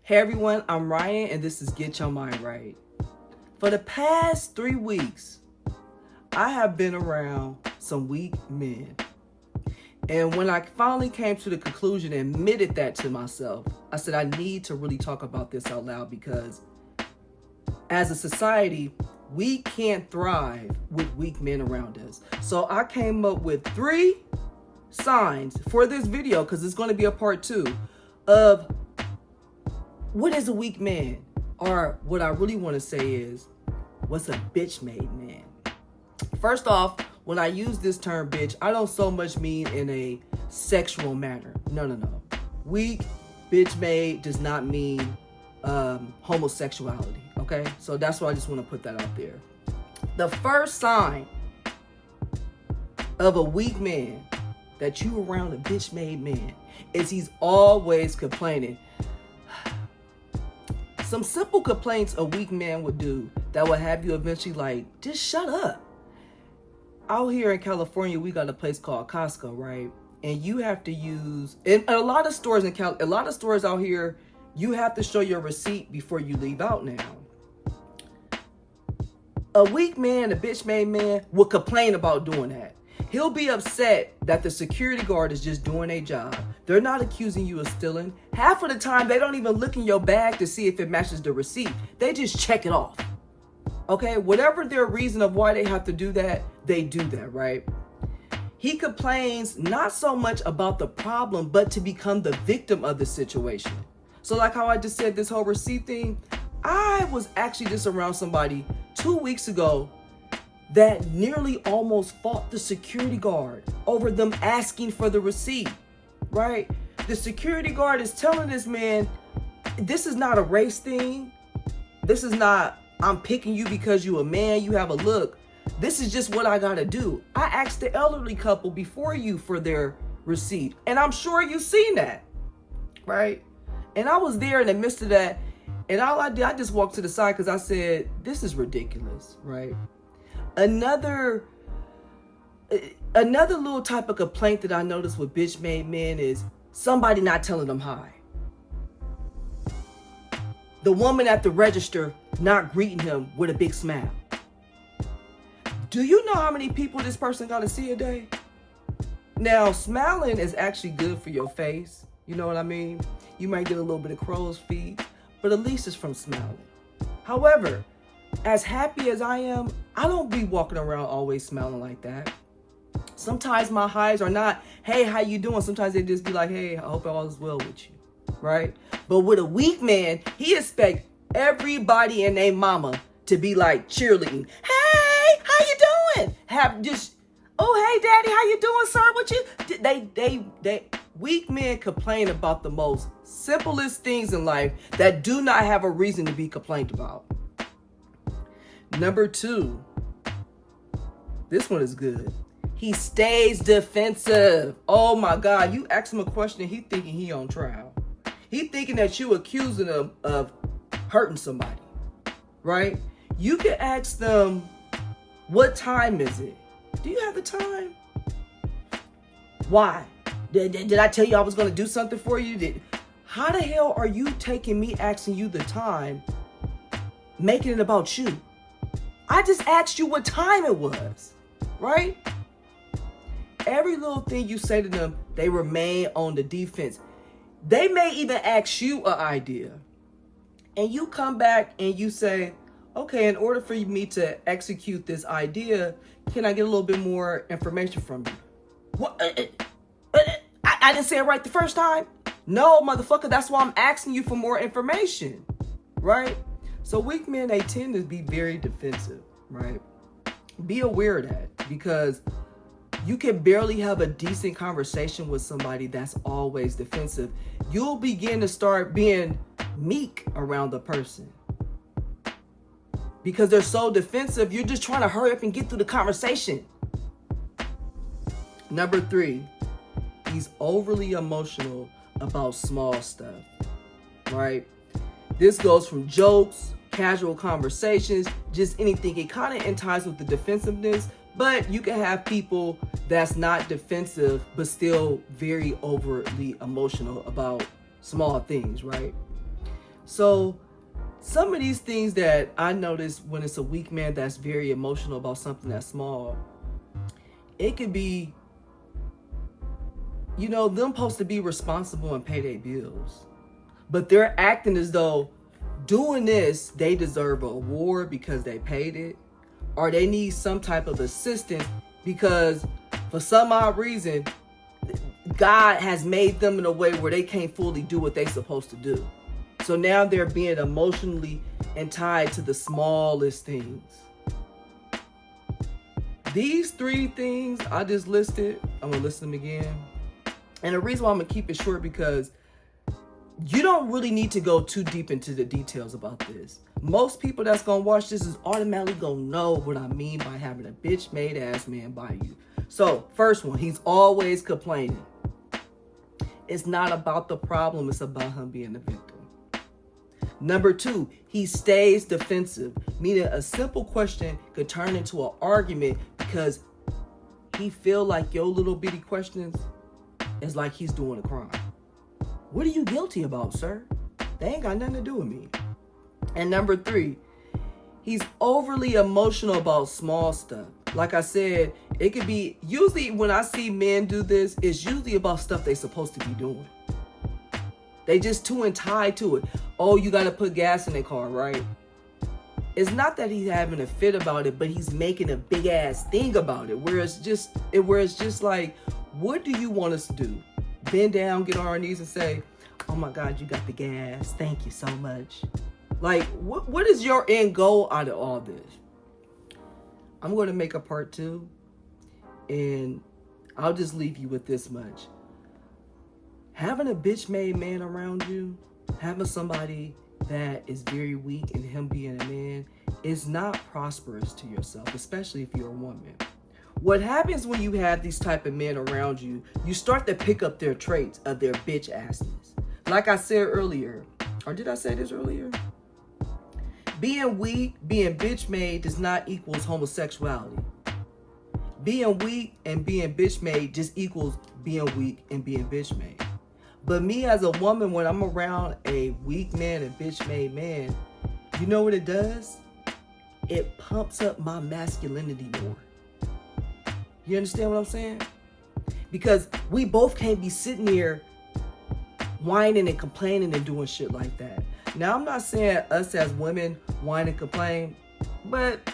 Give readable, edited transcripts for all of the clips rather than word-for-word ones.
Hey everyone, I'm Ryan and this is Get Your Mind Right. For the past 3 weeks, I have been around some weak men. And when I finally came to the conclusion and admitted that to myself, I said I need to really talk about this out loud because as a society, we can't thrive with weak men around us. So I came up with 3 signs for this video because it's going to be a part 2 of what is a weak man? Or what I really want to say is, what's a bitch-made man? First off, when I use this term bitch, I don't so much mean in a sexual manner. No. Weak, bitch-made does not mean homosexuality, okay? So that's why I just want to put that out there. The first sign of a weak man, that you around a bitch-made man, is he's always complaining. Some simple complaints a weak man would do that would have you eventually like, just shut up. Out here in California, we got a place called Costco, right? And you have to use, in a lot of stores out here, you have to show your receipt before you leave out now. A weak man, a bitch-made man, will complain about doing that. He'll be upset that the security guard is just doing their job. They're not accusing you of stealing. Half of the time, they don't even look in your bag to see if it matches the receipt. They just check it off. Okay, whatever their reason of why they have to do that, they do that, right? He complains not so much about the problem, but to become the victim of the situation. So like how I just said this whole receipt thing, I was actually just around somebody 2 weeks ago that nearly almost fought the security guard over them asking for the receipt, right? The security guard is telling this man, this is not a race thing. This is not, I'm picking you because you a man, you have a look. This is just what I gotta do. I asked the elderly couple before you for their receipt, and I'm sure you've seen that, right? And I was there in the midst of that, and all I did, I just walked to the side because I said, this is ridiculous, right? Another little type of complaint that I noticed with bitch-made men is somebody not telling them hi. The woman at the register not greeting him with a big smile. Do you know how many people this person got to see a day? Now, smiling is actually good for your face. You know what I mean? You might get a little bit of crow's feet, but at least it's from smiling. However, as happy as I am, I don't be walking around always smiling like that. Sometimes my highs are not, hey, how you doing? Sometimes they just be like, hey, I hope all is well with you, right? But with a weak man, he expect everybody and their mama to be like cheerleading. Hey, how you doing? Have just, oh, hey, daddy, how you doing, sir? What you? They weak men complain about the most simplest things in life that do not have a reason to be complained about. Number 2, this one is good. He stays defensive. Oh my God, you ask him a question, he thinking he on trial. He thinking that you accusing him of hurting somebody, right? You can ask them, what time is it? Do you have the time? Why? Did I tell you I was going to do something for you? How the hell are you taking me asking you the time, making it about you? I just asked you what time it was, right? Every little thing you say to them, they remain on the defense. They may even ask you an idea. And you come back and you say, okay, in order for me to execute this idea, can I get a little bit more information from you? What? I didn't say it right the first time? No, motherfucker, that's why I'm asking you for more information, right? So weak men, they tend to be very defensive, right? Be aware of that because you can barely have a decent conversation with somebody that's always defensive. You'll begin to start being meek around the person because they're so defensive. You're just trying to hurry up and get through the conversation. Number 3, he's overly emotional about small stuff, right? This goes from jokes, casual conversations, just anything. It kind of ties with the defensiveness, but you can have people that's not defensive, but still very overtly emotional about small things, right? So some of these things that I notice when it's a weak man that's very emotional about something that's small, it could be, them supposed to be responsible and pay their bills. But they're acting as though doing this, they deserve an award because they paid it, or they need some type of assistance because for some odd reason, God has made them in a way where they can't fully do what they're supposed to do. So now they're being emotionally and tied to the smallest things. These 3 things I just listed, I'm going to list them again. And the reason why I'm going to keep it short because you don't really need to go too deep into the details about this. Most people that's going to watch this is automatically going to know what I mean by having a bitch-made ass man by you. So, first one, he's always complaining. It's not about the problem, it's about him being the victim. Number 2, he stays defensive, meaning a simple question could turn into an argument because he feel like your little bitty questions is like he's doing a crime. What are you guilty about, sir? They ain't got nothing to do with me. And number 3, he's overly emotional about small stuff. Like I said, it could be, usually when I see men do this, it's usually about stuff they're supposed to be doing. They just too tied to it. Oh, you got to put gas in the car, right? It's not that he's having a fit about it, but he's making a big ass thing about it. Where it's just like, what do you want us to do? Bend down, get on our knees and say, oh my God, you got the gas. Thank you so much. Like, what is your end goal out of all this? I'm going to make a part 2, and I'll just leave you with this much. Having a bitch-made man around you, having somebody that is very weak and him being a man is not prosperous to yourself, especially if you're a woman. What happens when you have these type of men around you, you start to pick up their traits of their bitch assness. Like I said earlier, or did I say this earlier? Being weak, being bitch-made does not equals homosexuality. Being weak and being bitch-made just equals being weak and being bitch-made. But me as a woman, when I'm around a weak man, a bitch-made man, you know what it does? It pumps up my masculinity more. You understand what I'm saying? Because we both can't be sitting here whining and complaining and doing shit like that. Now, I'm not saying us as women whine and complain, but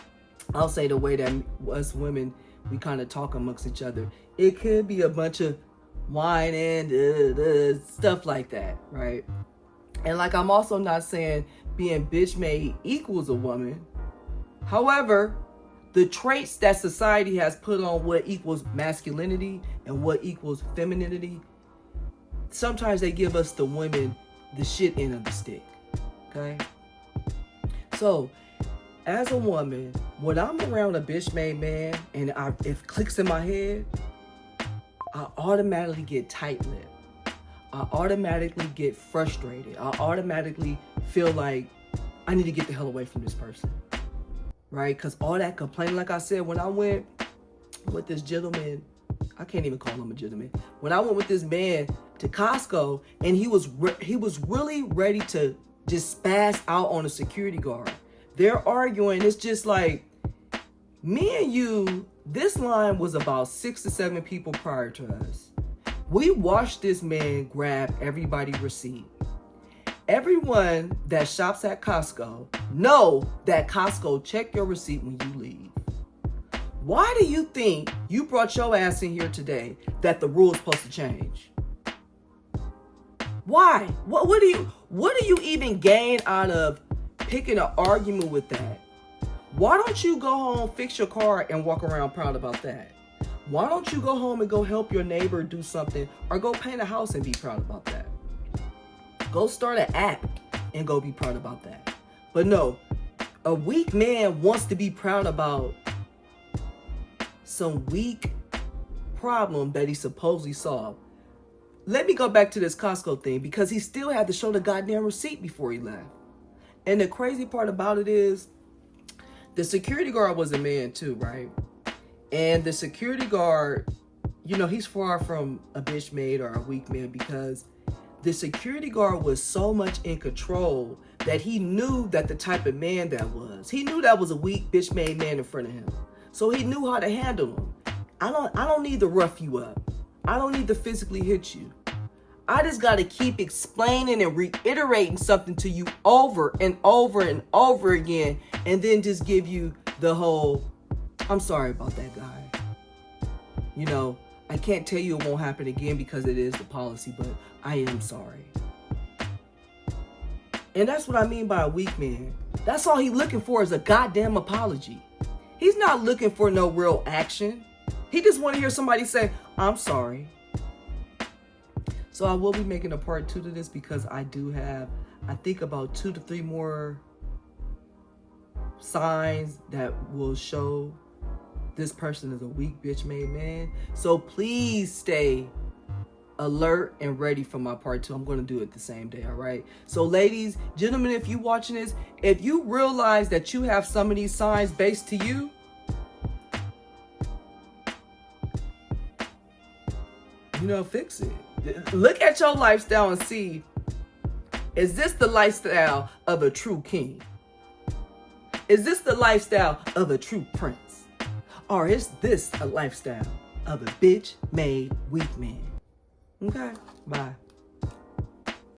I'll say the way that us women, we kind of talk amongst each other. It could be a bunch of whining, stuff like that, right? And like, I'm also not saying being bitch made equals a woman. However, the traits that society has put on what equals masculinity and what equals femininity, sometimes they give us the women the shit end of the stick. Okay? So, as a woman, when I'm around a bitch made man and it clicks in my head, I automatically get tight-lipped. I automatically get frustrated. I automatically feel like I need to get the hell away from this person. Right? Because all that complaining, like I said, when I went with this gentleman, I can't even call him a gentleman. When I went with this man to Costco, and he was really ready to just spaz out on a security guard. They're arguing. It's just like, me and you, this line was about 6 to 7 people prior to us. We watched this man grab everybody's receipt. Everyone that shops at Costco know that Costco check your receipt when you leave. Why do you think you brought your ass in here today that the rule's supposed to change? Why? What do you even gain out of picking an argument with that? Why don't you go home, fix your car, and walk around proud about that? Why don't you go home and go help your neighbor do something, or go paint a house and be proud about that? Go start an app and go be proud about that. But no, a weak man wants to be proud about some weak problem that he supposedly solved. Let me go back to this Costco thing, because he still had to show the goddamn receipt before he left. And the crazy part about it is, the security guard was a man too, right? And the security guard, he's far from a bitch made or a weak man, because the security guard was so much in control that he knew that the type of man that was. He knew that was a weak, bitch-made man in front of him. So he knew how to handle him. I don't need to rough you up. I don't need to physically hit you. I just got to keep explaining and reiterating something to you over and over and over again, and then just give you the whole, I'm sorry about that, guy. You know, I can't tell you it won't happen again because it is the policy, but I am sorry. And that's what I mean by a weak man. That's all he's looking for is a goddamn apology. He's not looking for no real action. He just want to hear somebody say, I'm sorry. So I will be making a part 2 to this because I do have, I think, about 2 to 3 more signs that will show this person is a weak bitch-made man. So please stay alert and ready for my part 2. I'm going to do it the same day, all right? So ladies, gentlemen, if you watching this, if you realize that you have some of these signs based to you, you know, fix it. Look at your lifestyle and see, is this the lifestyle of a true king? Is this the lifestyle of a true prince? Or is this a lifestyle of a bitch-made weak man? Okay, bye.